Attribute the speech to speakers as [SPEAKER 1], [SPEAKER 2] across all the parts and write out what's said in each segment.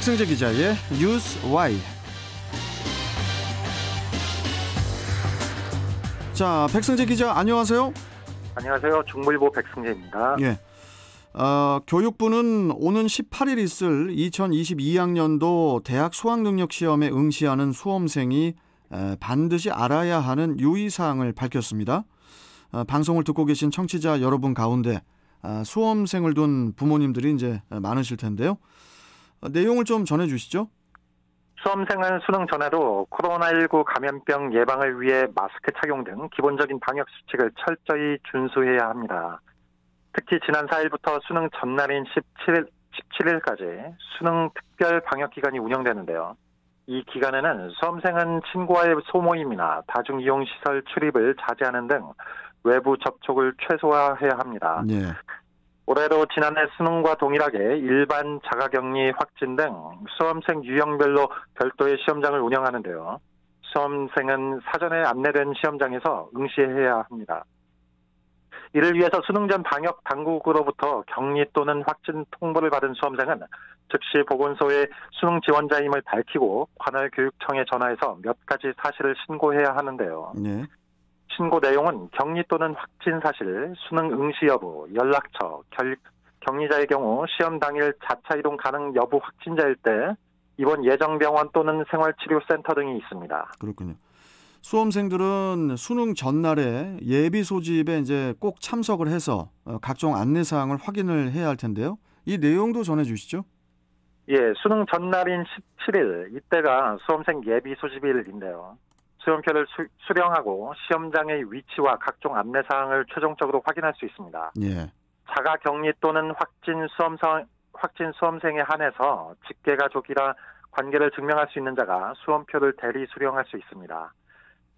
[SPEAKER 1] 백승재 기자의 뉴스 Y. 자, 백승재 기자 안녕하세요.
[SPEAKER 2] 안녕하세요. 중물보 백승재입니다.
[SPEAKER 1] 예. 교육부는 오는 18일 있을 2022학년도 대학 수학능력시험에 응시하는 수험생이 반드시 알아야 하는 유의사항을 밝혔습니다. 방송을 듣고 계신 청취자 여러분 가운데 수험생을 둔 부모님들이 이제 많으실 텐데요. 내용을 좀 전해주시죠.
[SPEAKER 2] 수험생은 수능 전에도 코로나19 감염병 예방을 위해 마스크 착용 등 기본적인 방역 수칙을 철저히 준수해야 합니다. 특히 지난 4일부터 수능 전날인 17일까지 수능 특별 방역 기간이 운영되는데요. 이 기간에는 수험생은 친구와의 소모임이나 다중이용시설 출입을 자제하는 등 외부 접촉을 최소화해야 합니다.
[SPEAKER 1] 네.
[SPEAKER 2] 올해도 지난해 수능과 동일하게 일반 자가격리 확진 등 수험생 유형별로 별도의 시험장을 운영하는데요. 수험생은 사전에 안내된 시험장에서 응시해야 합니다. 이를 위해서 수능 전 방역 당국으로부터 격리 또는 확진 통보를 받은 수험생은 즉시 보건소에 수능 지원자임을 밝히고 관할교육청에 전화해서 몇 가지 사실을 신고해야 하는데요.
[SPEAKER 1] 네.
[SPEAKER 2] 신고 내용은 격리 또는 확진 사실, 수능 응시 여부, 연락처, 격리자의 경우 시험 당일 자차 이동 가능 여부 확진자일 때 입원 예정병원 또는 생활치료센터 등이 있습니다.
[SPEAKER 1] 그렇군요. 수험생들은 수능 전날에 예비 소집에 이제 꼭 참석을 해서 각종 안내사항을 확인을 해야 할 텐데요. 이 내용도 전해주시죠.
[SPEAKER 2] 예, 수능 전날인 17일, 이때가 수험생 예비 소집일인데요. 수험표를 수령하고 시험장의 위치와 각종 안내사항을 최종적으로 확인할 수 있습니다.
[SPEAKER 1] 예.
[SPEAKER 2] 자가격리 또는 확진 수험생에 한해서 직계가족이라 관계를 증명할 수 있는 자가 수험표를 대리 수령할 수 있습니다.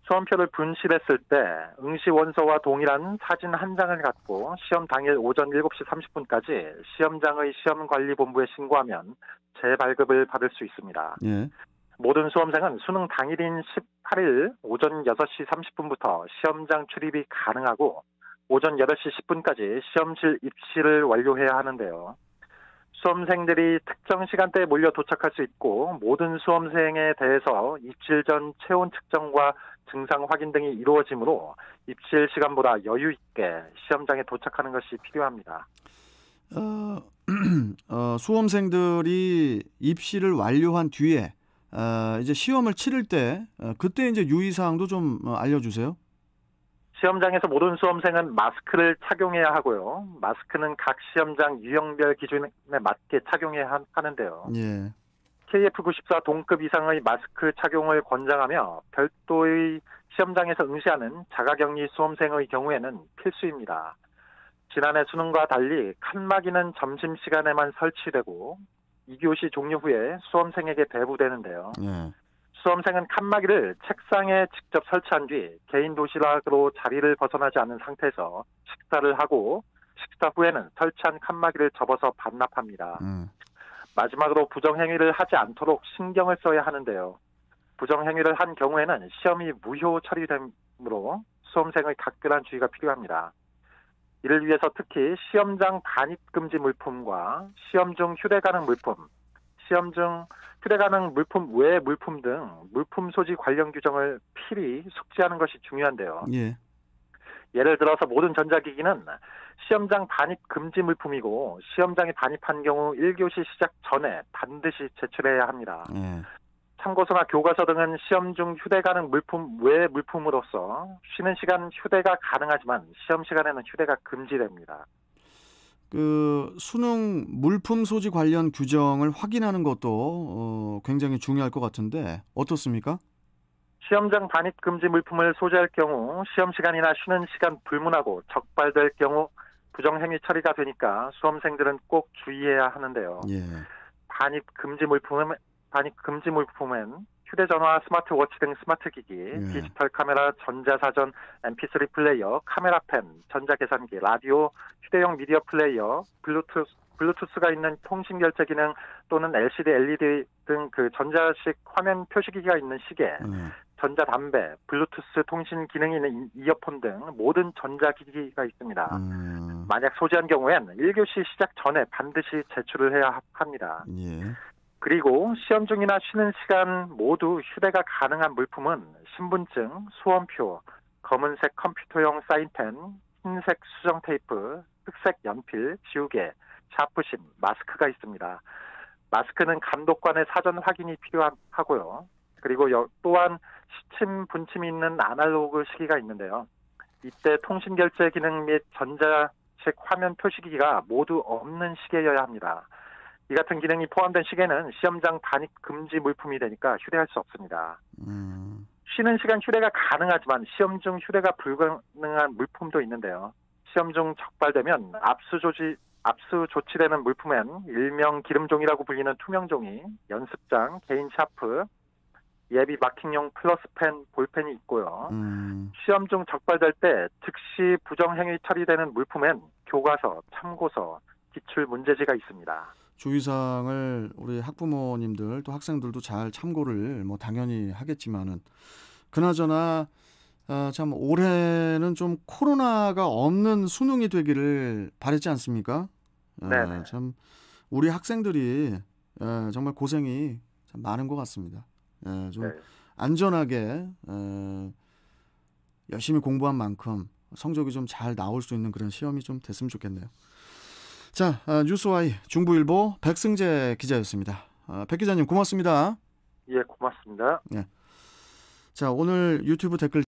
[SPEAKER 2] 수험표를 분실했을 때 응시 원서와 동일한 사진 한 장을 갖고 시험 당일 오전 7시 30분까지 시험장의 시험관리본부에 신고하면 재발급을 받을 수 있습니다.
[SPEAKER 1] 예.
[SPEAKER 2] 모든 수험생은 수능 당일인 18일 오전 6시 30분부터 시험장 출입이 가능하고 오전 8시 10분까지 시험실 입시를 완료해야 하는데요. 수험생들이 특정 시간대에 몰려 도착할 수 있고 모든 수험생에 대해서 입실 전 체온 측정과 증상 확인 등이 이루어지므로 입실 시간보다 여유 있게 시험장에 도착하는 것이 필요합니다.
[SPEAKER 1] 수험생들이 입시를 완료한 뒤에 이제 시험을 치를 때 그때 이제 유의사항도 좀 알려주세요.
[SPEAKER 2] 시험장에서 모든 수험생은 마스크를 착용해야 하고요. 마스크는 각 시험장 유형별 기준에 맞게 착용해야 하는데요.
[SPEAKER 1] 예.
[SPEAKER 2] KF94 동급 이상의 마스크 착용을 권장하며 별도의 시험장에서 응시하는 자가격리 수험생의 경우에는 필수입니다. 지난해 수능과 달리 칸막이는 점심시간에만 설치되고 2교시 종료 후에 수험생에게 배부되는데요.
[SPEAKER 1] 예.
[SPEAKER 2] 수험생은 칸막이를 책상에 직접 설치한 뒤 개인 도시락으로 자리를 벗어나지 않은 상태에서 식사를 하고 식사 후에는 설치한 칸막이를 접어서 반납합니다. 마지막으로 부정행위를 하지 않도록 신경을 써야 하는데요. 부정행위를 한 경우에는 시험이 무효 처리되므로 수험생의 각별한 주의가 필요합니다. 이를 위해서 특히 시험장 반입금지 물품과 시험 중 휴대 가능 물품, 시험 중 휴대 가능 물품 외 물품 등 물품 소지 관련 규정을 필히 숙지하는 것이 중요한데요.
[SPEAKER 1] 예.
[SPEAKER 2] 예를 들어서 모든 전자기기는 시험장 반입 금지 물품이고 시험장에 반입한 경우 1교시 시작 전에 반드시 제출해야 합니다.
[SPEAKER 1] 예.
[SPEAKER 2] 참고서나 교과서 등은 시험 중 휴대 가능 물품 외 물품으로서 쉬는 시간 휴대가 가능하지만 시험 시간에는 휴대가 금지됩니다.
[SPEAKER 1] 수능 물품 소지 관련 규정을 확인하는 것도 굉장히 중요할 것 같은데 어떻습니까?
[SPEAKER 2] 시험장 반입 금지 물품을 소지할 경우 시험 시간이나 쉬는 시간 불문하고 적발될 경우 부정행위 처리가 되니까 수험생들은 꼭 주의해야 하는데요.
[SPEAKER 1] 예.
[SPEAKER 2] 반입 금지 물품은 휴대전화, 스마트워치 등 스마트기기, 디지털 카메라, 전자사전, mp3 플레이어, 카메라펜, 전자계산기, 라디오, 휴대용 미디어 플레이어, 블루투스가 있는 통신 결제 기능 또는 LCD, LED 등 그 전자식 화면 표시기기가 있는 시계, 전자담배, 블루투스 통신 기능이 있는 이어폰 등 모든 전자기기가 있습니다. 만약 소지한 경우엔 1교시 시작 전에 반드시 제출을 해야 합니다.
[SPEAKER 1] 예.
[SPEAKER 2] 그리고 시험 중이나 쉬는 시간 모두 휴대가 가능한 물품은 신분증, 수험표, 검은색 컴퓨터용 사인펜, 흰색 수정 테이프, 흑색 연필, 지우개, 샤프심, 마스크가 있습니다. 마스크는 감독관의 사전 확인이 필요하고요. 그리고 또한 시침, 분침이 있는 아날로그 시기가 있는데요. 이때 통신결제 기능 및 전자식 화면 표시기가 모두 없는 시계여야 합니다. 이 같은 기능이 포함된 시계는 시험장 반입 금지 물품이 되니까 휴대할 수 없습니다. 쉬는 시간 휴대가 가능하지만 시험 중 휴대가 불가능한 물품도 있는데요. 시험 중 적발되면 압수 조치되는 물품엔 일명 기름종이라고 불리는 투명종이, 연습장, 개인 샤프, 예비 마킹용 플러스펜, 볼펜이 있고요. 시험 중 적발될 때 즉시 부정행위 처리되는 물품엔 교과서, 참고서, 기출 문제지가 있습니다.
[SPEAKER 1] 주의사항을 우리 학부모님들 또 학생들도 잘 참고를 당연히 하겠지만은 그나저나 참 올해는 좀 코로나가 없는 수능이 되기를 바랬지 않습니까?
[SPEAKER 2] 네.
[SPEAKER 1] 참 우리 학생들이 정말 고생이 참 많은 것 같습니다. 좀
[SPEAKER 2] 네.
[SPEAKER 1] 안전하게 열심히 공부한 만큼 성적이 좀 잘 나올 수 있는 그런 시험이 좀 됐으면 좋겠네요. 자, 뉴스와이 중부일보 백승재 기자였습니다. 백 기자님 고맙습니다.
[SPEAKER 2] 예, 고맙습니다.
[SPEAKER 1] 자, 오늘 유튜브 댓글